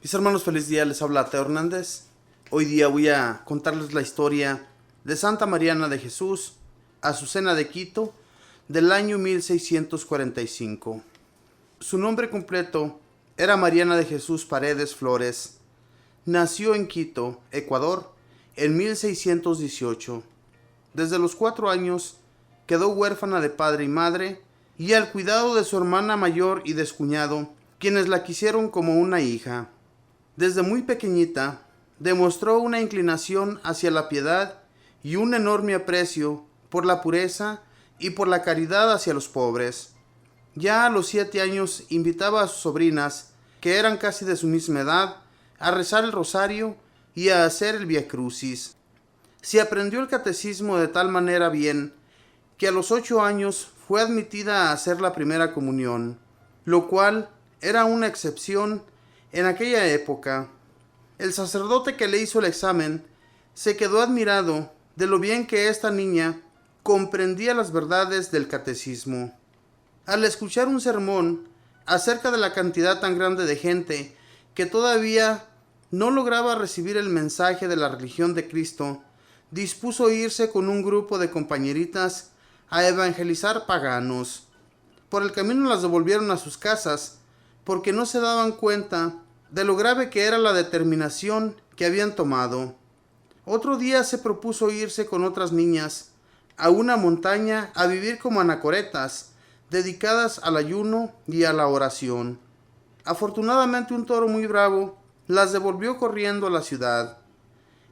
Mis hermanos, feliz día, les habla Teo Hernández. Hoy día voy a contarles la historia de Santa Mariana de Jesús, Azucena de Quito, del año 1645. Su nombre completo era Mariana de Jesús Paredes Flores. Nació en Quito, Ecuador, en 1618. Desde los 4 años quedó huérfana de padre y madre y al cuidado de su hermana mayor y de su cuñado, quienes la quisieron como una hija. Desde muy pequeñita demostró una inclinación hacia la piedad y un enorme aprecio por la pureza y por la caridad hacia los pobres. Ya a los 7 años invitaba a sus sobrinas, que eran casi de su misma edad, a rezar el rosario y a hacer el Vía Crucis. Se aprendió el catecismo de tal manera bien que a los 8 años fue admitida a hacer la primera comunión, lo cual era una excepción en aquella época. El sacerdote que le hizo el examen se quedó admirado de lo bien que esta niña comprendía las verdades del catecismo. Al escuchar un sermón acerca de la cantidad tan grande de gente que todavía no lograba recibir el mensaje de la religión de Cristo, dispuso irse con un grupo de compañeritas a evangelizar paganos. Por el camino las devolvieron a sus casas, porque no se daban cuenta de lo grave que era la determinación que habían tomado. Otro día se propuso irse con otras niñas a una montaña a vivir como anacoretas, dedicadas al ayuno y a la oración. Afortunadamente un toro muy bravo las devolvió corriendo a la ciudad.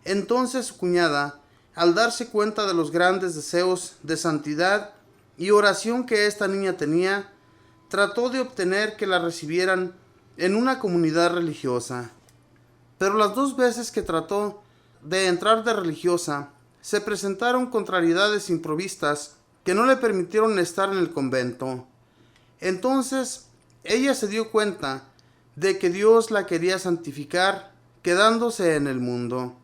Entonces su cuñada, al darse cuenta de los grandes deseos de santidad y oración que esta niña tenía, trató de obtener que la recibieran en una comunidad religiosa. Pero las 2 veces que trató de entrar de religiosa, se presentaron contrariedades improvistas que no le permitieron estar en el convento. Entonces ella se dio cuenta de que Dios la quería santificar quedándose en el mundo.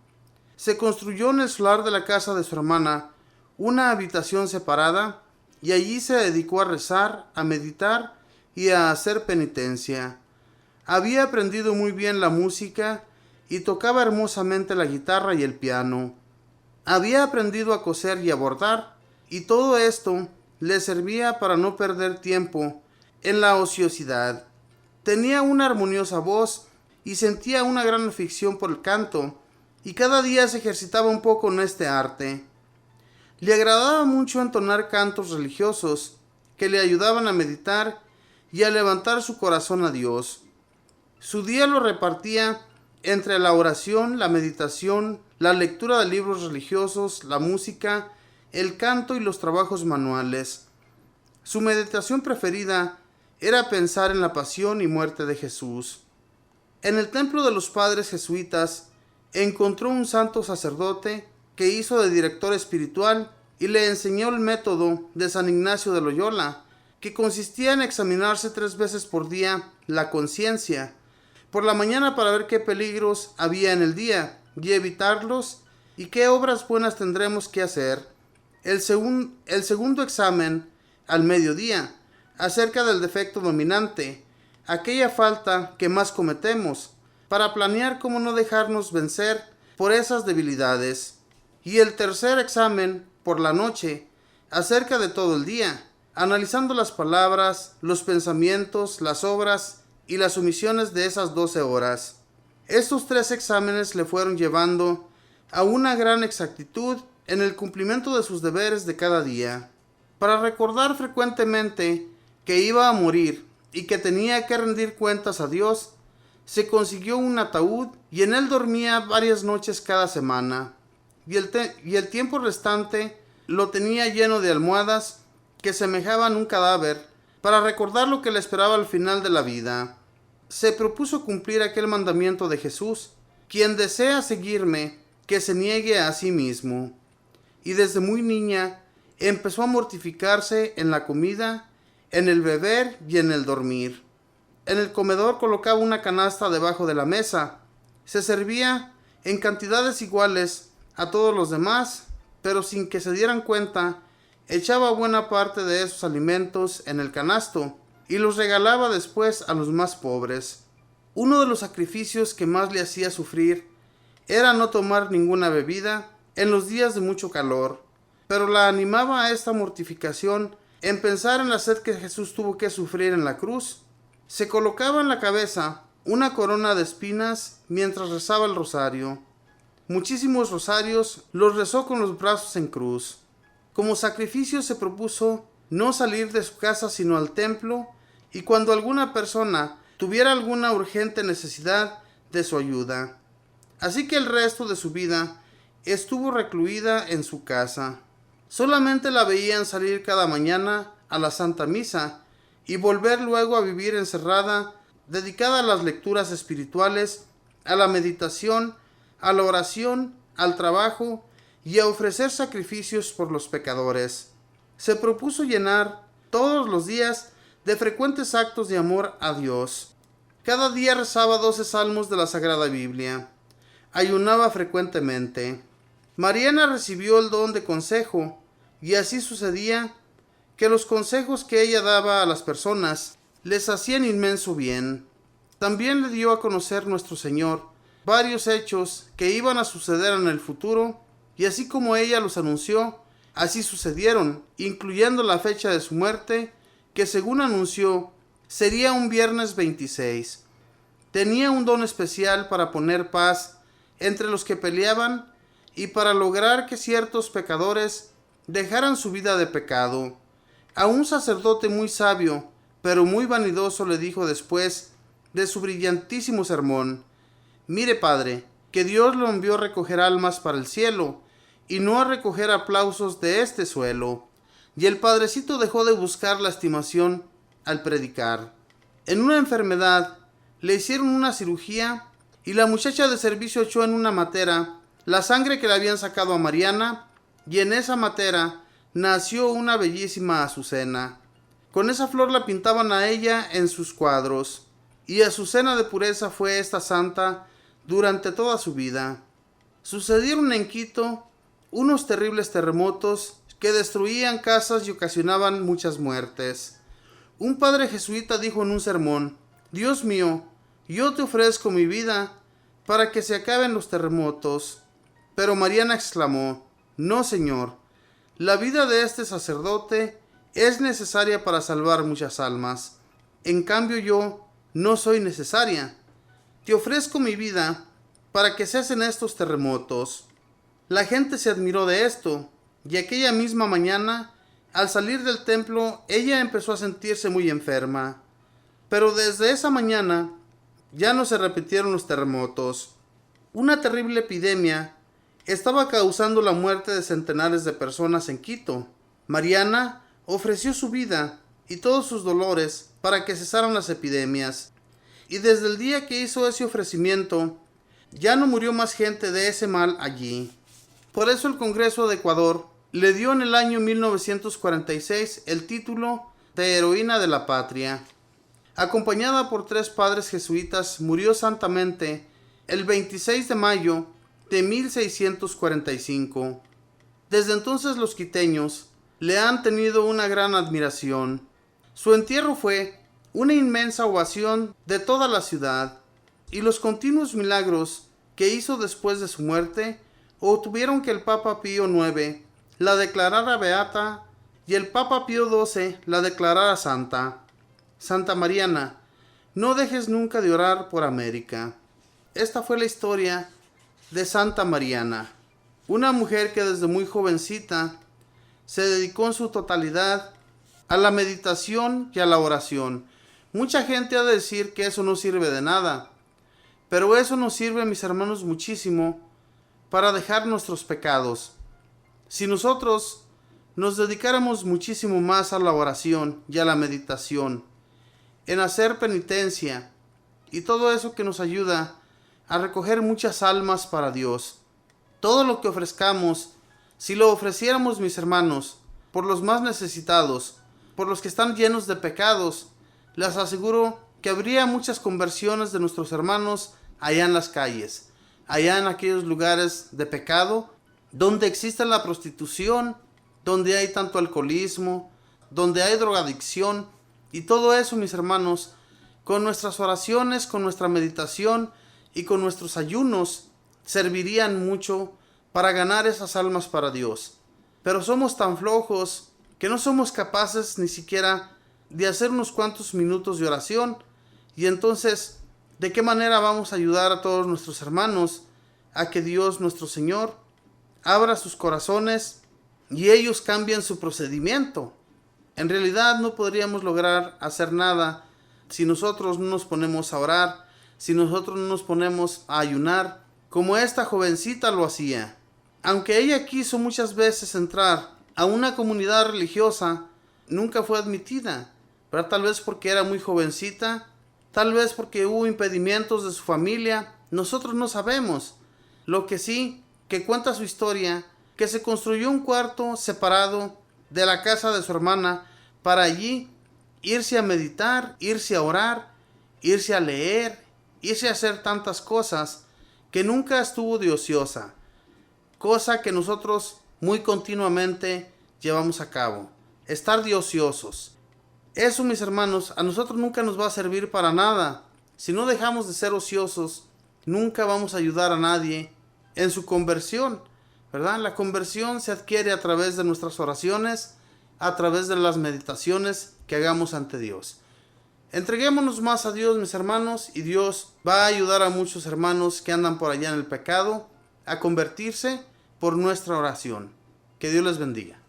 Se construyó en el solar de la casa de su hermana una habitación separada y allí se dedicó a rezar, a meditar y a hacer penitencia. Había aprendido muy bien la música y tocaba hermosamente la guitarra y el piano. Había aprendido a coser y a bordar, y todo esto le servía para no perder tiempo en la ociosidad. Tenía una armoniosa voz y sentía una gran afición por el canto, y cada día se ejercitaba un poco en este arte. Le agradaba mucho entonar cantos religiosos que le ayudaban a meditar y a levantar su corazón a Dios. Su día lo repartía entre la oración, la meditación, la lectura de libros religiosos, la música, el canto y los trabajos manuales. Su meditación preferida era pensar en la pasión y muerte de Jesús. En el templo de los padres jesuitas encontró un santo sacerdote que hizo de director espiritual y le enseñó el método de San Ignacio de Loyola, que consistía en examinarse 3 veces por día la conciencia, por la mañana para ver qué peligros había en el día y evitarlos y qué obras buenas tendremos que hacer. El segundo examen al mediodía, acerca del defecto dominante, aquella falta que más cometemos, para planear cómo no dejarnos vencer por esas debilidades. Y el tercer examen, por la noche, acerca de todo el día, analizando las palabras, los pensamientos, las obras y las omisiones de esas 12 horas. Estos 3 exámenes le fueron llevando a una gran exactitud en el cumplimiento de sus deberes de cada día. Para recordar frecuentemente que iba a morir y que tenía que rendir cuentas a Dios, se consiguió un ataúd y en él dormía varias noches cada semana, y el tiempo restante lo tenía lleno de almohadas que semejaban un cadáver, para recordar lo que le esperaba al final de la vida. Se propuso cumplir aquel mandamiento de Jesús: quien desea seguirme, que se niegue a sí mismo. Y desde muy niña empezó a mortificarse en la comida, en el beber y en el dormir. En el comedor colocaba una canasta debajo de la mesa. Se servía en cantidades iguales a todos los demás, pero sin que se dieran cuenta, echaba buena parte de esos alimentos en el canasto y los regalaba después a los más pobres. Uno de los sacrificios que más le hacía sufrir era no tomar ninguna bebida en los días de mucho calor, pero la animaba a esta mortificación en pensar en la sed que Jesús tuvo que sufrir en la cruz. Se colocaba en la cabeza una corona de espinas mientras rezaba el rosario. Muchísimos rosarios los rezó con los brazos en cruz. Como sacrificio se propuso no salir de su casa sino al templo, y cuando alguna persona tuviera alguna urgente necesidad de su ayuda. Así que el resto de su vida estuvo recluida en su casa. Solamente la veían salir cada mañana a la Santa Misa y volver luego a vivir encerrada, dedicada a las lecturas espirituales, a la meditación, a la oración, al trabajo y a ofrecer sacrificios por los pecadores. Se propuso llenar todos los días de frecuentes actos de amor a Dios. Cada día rezaba 12 salmos de la Sagrada Biblia. Ayunaba frecuentemente. Mariana recibió el don de consejo, y así sucedía que los consejos que ella daba a las personas les hacían inmenso bien. También le dio a conocer nuestro Señor varios hechos que iban a suceder en el futuro, y así como ella los anunció, así sucedieron, incluyendo la fecha de su muerte, que según anunció, sería un viernes 26. Tenía un don especial para poner paz entre los que peleaban y para lograr que ciertos pecadores dejaran su vida de pecado. A un sacerdote muy sabio, pero muy vanidoso, le dijo después de su brillantísimo sermón: «Mire, padre, que Dios lo envió a recoger almas para el cielo y no a recoger aplausos de este suelo». Y el padrecito dejó de buscar la estimación al predicar. En una enfermedad le hicieron una cirugía y la muchacha de servicio echó en una matera la sangre que le habían sacado a Mariana, y en esa matera nació una bellísima azucena. Con esa flor la pintaban a ella en sus cuadros, y azucena de pureza fue esta santa durante toda su vida. Sucedieron en Quito unos terribles terremotos que destruían casas y ocasionaban muchas muertes. Un padre jesuita dijo en un sermón: «Dios mío, yo te ofrezco mi vida para que se acaben los terremotos». Pero Mariana exclamó: «No, Señor, la vida de este sacerdote es necesaria para salvar muchas almas. En cambio yo no soy necesaria. Te ofrezco mi vida para que cesen estos terremotos». La gente se admiró de esto, y aquella misma mañana, al salir del templo, ella empezó a sentirse muy enferma. Pero desde esa mañana ya no se repitieron los terremotos. Una terrible epidemia estaba causando la muerte de centenares de personas en Quito. Mariana ofreció su vida y todos sus dolores para que cesaran las epidemias. Y desde el día que hizo ese ofrecimiento, ya no murió más gente de ese mal allí. Por eso el Congreso de Ecuador le dio en el año 1946 el título de Heroína de la Patria. Acompañada por 3 padres jesuitas, murió santamente el 26 de mayo de 1645. Desde entonces los quiteños le han tenido una gran admiración. Su entierro fue una inmensa ovación de toda la ciudad, y los continuos milagros que hizo después de su muerte obtuvieron que el Papa Pío IX la declarara beata y el Papa Pío XII la declarara santa. Santa Mariana, no dejes nunca de orar por América. Esta fue la historia de Santa Mariana, una mujer que desde muy jovencita se dedicó en su totalidad a la meditación y a la oración. Mucha gente ha de decir que eso no sirve de nada, pero eso nos sirve, mis hermanos, muchísimo para dejar nuestros pecados. Si nosotros nos dedicáramos muchísimo más a la oración y a la meditación, en hacer penitencia y todo eso que nos ayuda a recoger muchas almas para Dios, todo lo que ofrezcamos, si lo ofreciéramos, mis hermanos, por los más necesitados, por los que están llenos de pecados, les aseguro que habría muchas conversiones de nuestros hermanos allá en las calles, allá en aquellos lugares de pecado, donde existe la prostitución, donde hay tanto alcoholismo, donde hay drogadicción, y todo eso, mis hermanos, con nuestras oraciones, con nuestra meditación y con nuestros ayunos servirían mucho para ganar esas almas para Dios. Pero somos tan flojos que no somos capaces ni siquiera de hacer unos cuantos minutos de oración. Y entonces, ¿de qué manera vamos a ayudar a todos nuestros hermanos a que Dios nuestro Señor abra sus corazones y ellos cambien su procedimiento? En realidad no podríamos lograr hacer nada si nosotros no nos ponemos a orar, si nosotros no nos ponemos a ayunar, como esta jovencita lo hacía. Aunque ella quiso muchas veces entrar a una comunidad religiosa, nunca fue admitida, pero tal vez porque era muy jovencita, tal vez porque hubo impedimentos de su familia, nosotros no sabemos. Lo que sí, que cuenta su historia, que se construyó un cuarto separado de la casa de su hermana para allí irse a meditar, irse a orar, irse a leer, irse a hacer tantas cosas, que nunca estuvo de ociosa, cosa que nosotros muy continuamente llevamos a cabo, estar de ociosos. Eso, mis hermanos, a nosotros nunca nos va a servir para nada. Si no dejamos de ser ociosos, nunca vamos a ayudar a nadie en su conversión, ¿verdad? La conversión se adquiere a través de nuestras oraciones, a través de las meditaciones que hagamos ante Dios. Entreguémonos más a Dios, mis hermanos, y Dios va a ayudar a muchos hermanos que andan por allá en el pecado a convertirse por nuestra oración. Que Dios les bendiga.